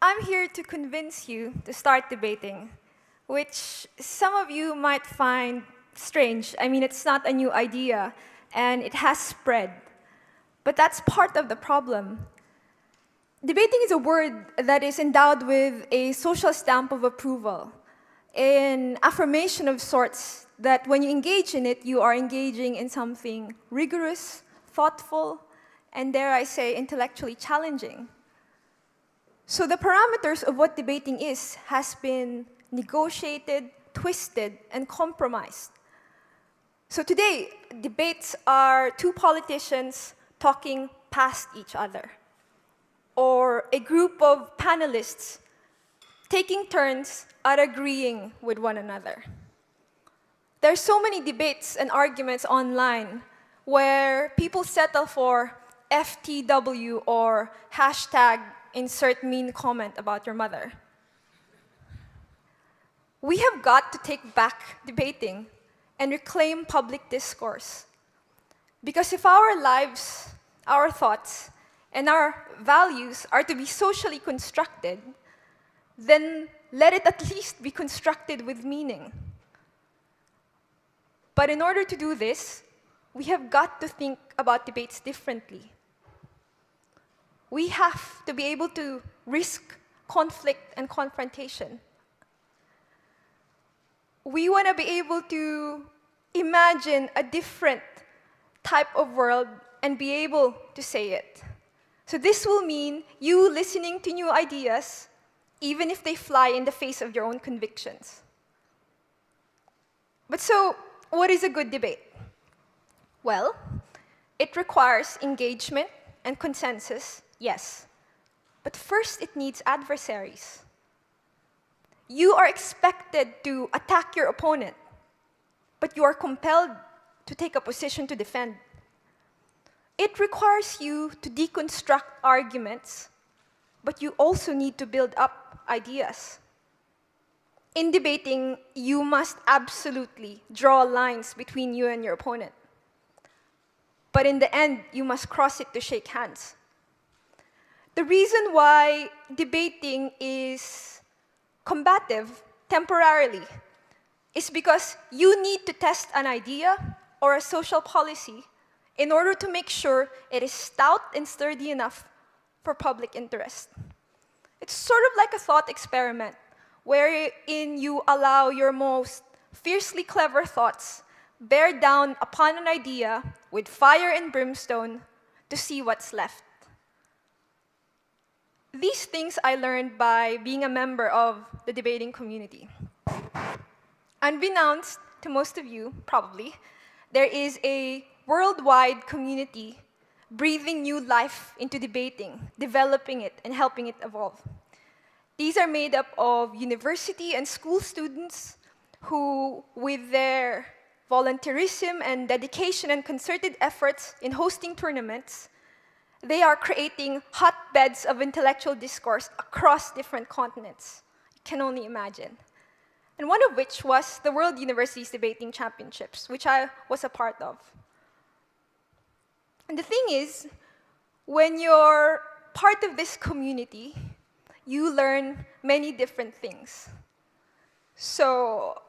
I'm here to convince you to start debating, which some of you might find strange. I mean, it's not a new idea, and it has spread. But that's part of the problem. Debating is a word that is endowed with a social stamp of approval, an affirmation of sorts that when you engage in it, you are engaging in something rigorous, thoughtful, and dare I say, intellectually challenging. So the parameters of what debating is has been negotiated, twisted, and compromised. So today, debates are two politicians talking past each other, or a group of panelists taking turns at agreeing with one another. There are so many debates and arguments online where people settle for FTW or hashtag insert mean comment about your mother. We have got to take back debating and reclaim public discourse. Because if our lives, our thoughts, and our values are to be socially constructed, then let it at least be constructed with meaning. But in order to do this, we have got to think about debates differently. We have to be able to risk conflict and confrontation. We want to be able to imagine a different type of world and be able to say it. So this will mean you listening to new ideas, even if they fly in the face of your own convictions. But so, what is a good debate? Well, it requires engagement and consensus, yes. But first, it needs adversaries. You are expected to attack your opponent, but you are compelled to take a position to defend. It requires you to deconstruct arguments, but you also need to build up ideas. In debating, you must absolutely draw lines between you and your opponent. But in the end, you must cross it to shake hands. The reason why debating is combative temporarily is because you need to test an idea or a social policy in order to make sure it is stout and sturdy enough for public interest. It's sort of like a thought experiment, wherein you allow your most fiercely clever thoughts bear down upon an idea with fire and brimstone to see what's left. These things I learned by being a member of the debating community. Unbeknownst to most of you, probably, there is a worldwide community breathing new life into debating, developing it, and helping it evolve. These are made up of university and school students who, with their volunteerism and dedication and concerted efforts in hosting tournaments, they are creating hotbeds of intellectual discourse across different continents. You can only imagine. And one of which was the World Universities Debating Championships, which I was a part of. And the thing is, when you're part of this community, you learn many different things. So,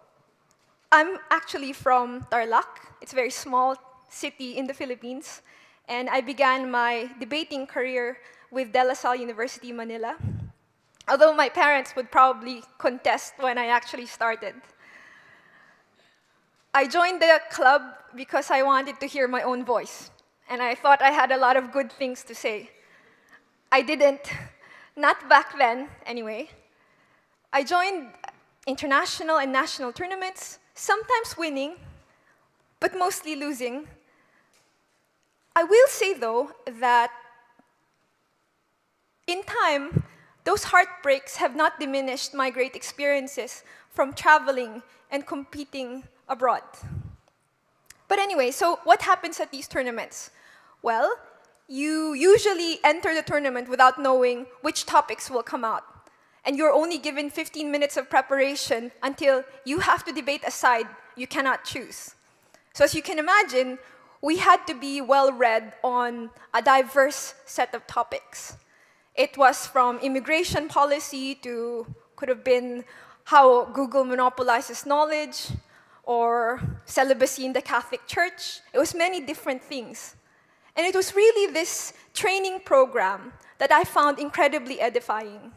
I'm actually from Tarlac. It's a very small city in the Philippines. And I began my debating career with De La Salle University, Manila. Although my parents would probably contest when I actually started. I joined the club because I wanted to hear my own voice. And I thought I had a lot of good things to say. I didn't. Not back then, anyway. I joined international and national tournaments, sometimes winning, but mostly losing. I will say, though, that in time, those heartbreaks have not diminished my great experiences from traveling and competing abroad. But anyway, so what happens at these tournaments? Well, you usually enter the tournament without knowing which topics will come out. And you're only given 15 minutes of preparation until you have to debate a side you cannot choose. So as you can imagine, we had to be well-read on a diverse set of topics. It was from immigration policy to, could have been how Google monopolizes knowledge, or celibacy in the Catholic Church. It was many different things. And it was really this training program that I found incredibly edifying.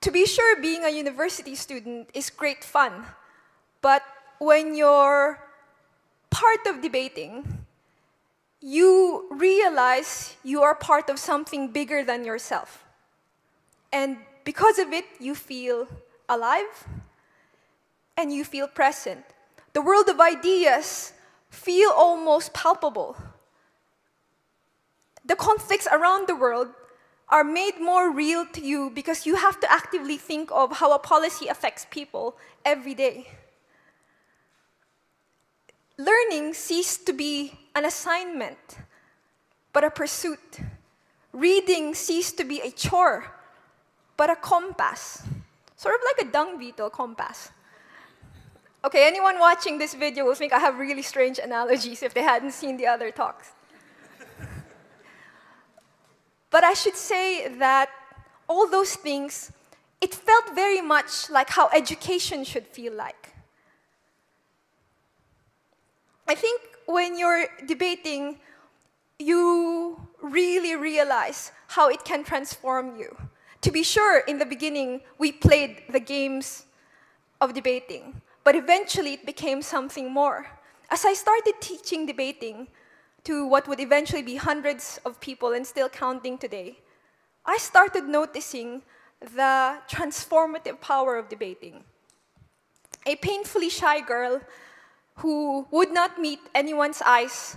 To be sure, being a university student is great fun, but when you're part of debating, you realize you are part of something bigger than yourself. And because of it, you feel alive and you feel present. The world of ideas feel almost palpable. The conflicts around the world are made more real to you because you have to actively think of how a policy affects people every day. Learning ceased to be an assignment, but a pursuit. Reading ceased to be a chore, but a compass. Sort of like a dung beetle compass. Okay, anyone watching this video will think I have really strange analogies if they hadn't seen the other talks. But I should say that all those things, it felt very much like how education should feel like. I think when you're debating, you really realize how it can transform you. To be sure, in the beginning, we played the games of debating, but eventually it became something more. As I started teaching debating to what would eventually be hundreds of people and still counting today, I started noticing the transformative power of debating. A painfully shy girl who would not meet anyone's eyes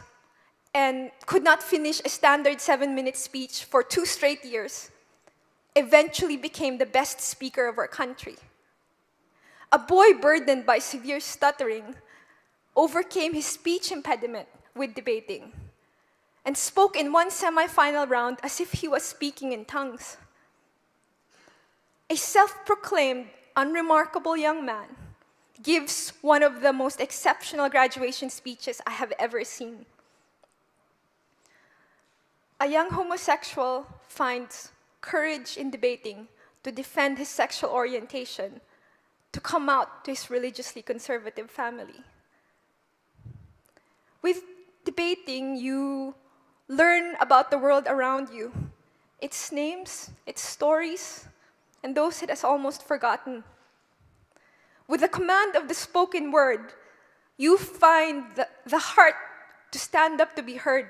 and could not finish a standard 7-minute speech for 2 straight years, eventually became the best speaker of our country. A boy burdened by severe stuttering overcame his speech impediment with debating and spoke in one semifinal round as if he was speaking in tongues. A self-proclaimed unremarkable young man gives one of the most exceptional graduation speeches I have ever seen. A young homosexual finds courage in debating to defend his sexual orientation, to come out to his religiously conservative family. With debating, you learn about the world around you, its names, its stories, and those it has almost forgotten. With the command of the spoken word, you find the heart to stand up to be heard.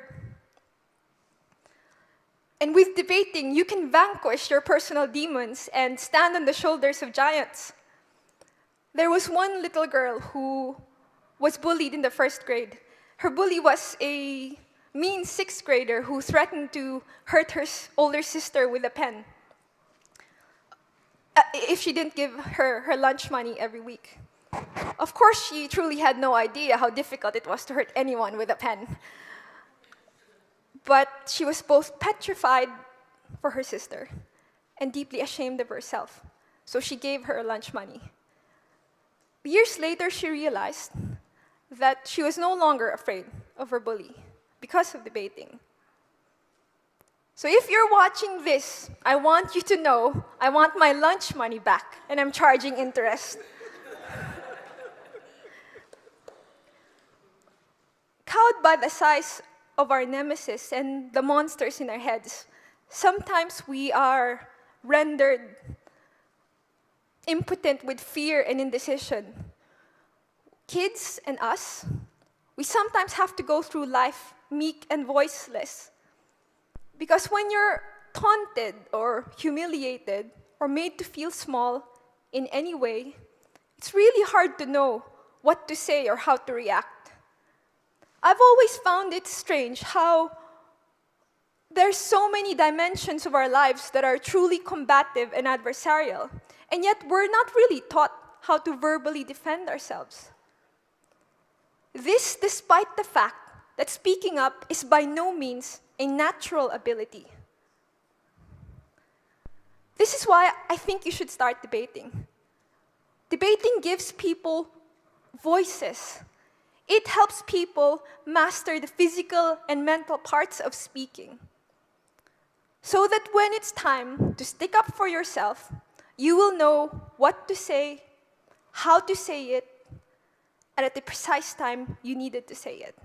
And with debating, you can vanquish your personal demons and stand on the shoulders of giants. There was one little girl who was bullied in the 1st grade. Her bully was a mean 6th grader who threatened to hurt her older sister with a pen if she didn't give her lunch money every week. Of course, she truly had no idea how difficult it was to hurt anyone with a pen. But she was both petrified for her sister and deeply ashamed of herself, so she gave her lunch money. Years later, she realized that she was no longer afraid of her bully because of debating. So if you're watching this, I want you to know I want my lunch money back, and I'm charging interest. Cowed by the size of our nemesis and the monsters in our heads, sometimes we are rendered impotent with fear and indecision. Kids and us, we sometimes have to go through life meek and voiceless. Because when you're taunted or humiliated or made to feel small in any way, it's really hard to know what to say or how to react. I've always found it strange how there's so many dimensions of our lives that are truly combative and adversarial, and yet we're not really taught how to verbally defend ourselves. This despite the fact that speaking up is by no means a natural ability. This is why I think you should start debating. Debating gives people voices. It helps people master the physical and mental parts of speaking. so that when it's time to stick up for yourself, you will know what to say, how to say it, and at the precise time you needed to say it,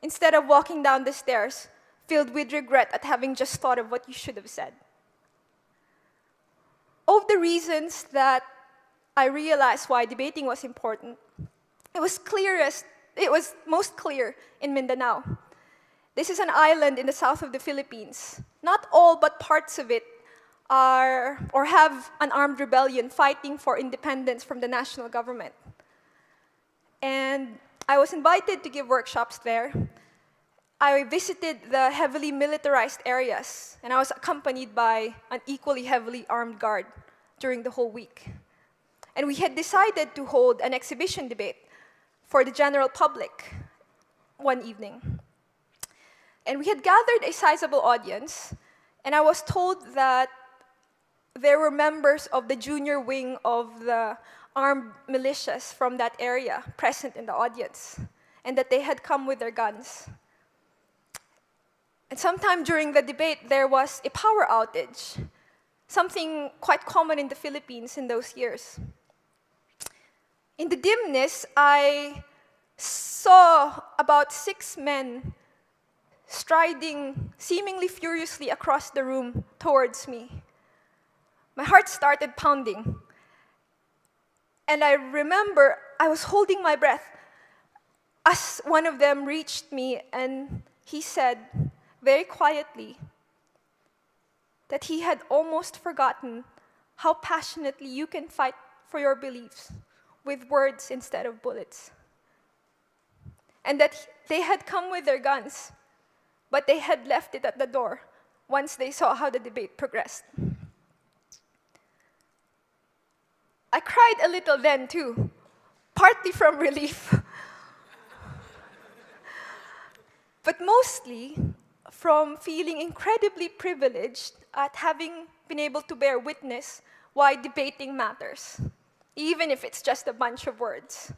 instead of walking down the stairs filled with regret at having just thought of what you should have said. Of the reasons that I realized why debating was important, it was most clear in Mindanao. This is an island in the south of the Philippines. Not all but parts of it are or have an armed rebellion fighting for independence from the national government. And I was invited to give workshops there. I visited the heavily militarized areas, and I was accompanied by an equally heavily armed guard during the whole week. And we had decided to hold an exhibition debate for the general public one evening. And we had gathered a sizable audience, and I was told that there were members of the junior wing of the armed militias from that area present in the audience, and that they had come with their guns. And sometime during the debate, there was a power outage, something quite common in the Philippines in those years. In the dimness, I saw about 6 men striding seemingly furiously across the room towards me. My heart started pounding. And I remember I was holding my breath as one of them reached me and he said very quietly that he had almost forgotten how passionately you can fight for your beliefs with words instead of bullets. And that they had come with their guns, but they had left it at the door once they saw how the debate progressed. I cried a little then too, partly from relief, but mostly from feeling incredibly privileged at having been able to bear witness why debating matters, even if it's just a bunch of words.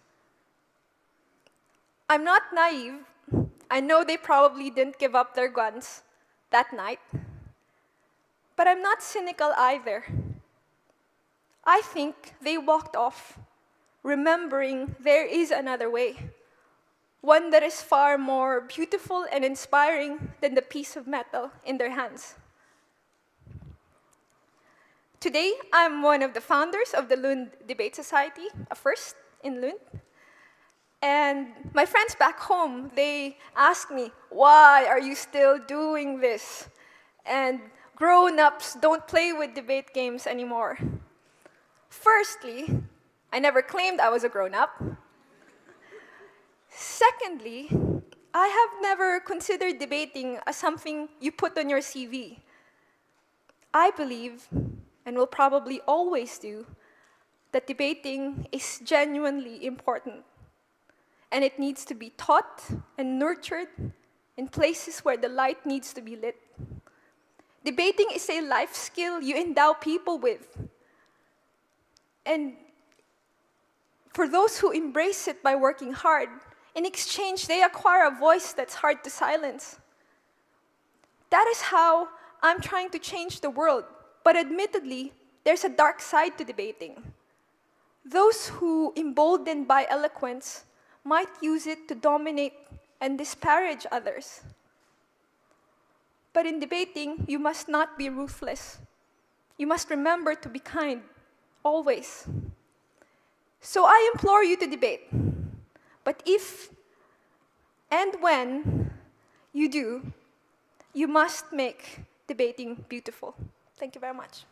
I'm not naive. I know they probably didn't give up their guns that night, but I'm not cynical either. I think they walked off, remembering there is another way, one that is far more beautiful and inspiring than the piece of metal in their hands. Today, I'm one of the founders of the Lund Debate Society, a first in Lund. And my friends back home, they ask me, why are you still doing this? And grown-ups don't play with debate games anymore. Firstly, I never claimed I was a grown-up. Secondly, I have never considered debating as something you put on your CV. I believe, and will probably always do, that debating is genuinely important. And it needs to be taught and nurtured in places where the light needs to be lit. Debating is a life skill you endow people with. And for those who embrace it by working hard, in exchange, they acquire a voice that's hard to silence. That is how I'm trying to change the world. But admittedly, there's a dark side to debating. Those who, emboldened by eloquence, might use it to dominate and disparage others. But in debating, you must not be ruthless. You must remember to be kind, always. So I implore you to debate. But if and when you do, you must make debating beautiful. Thank you very much.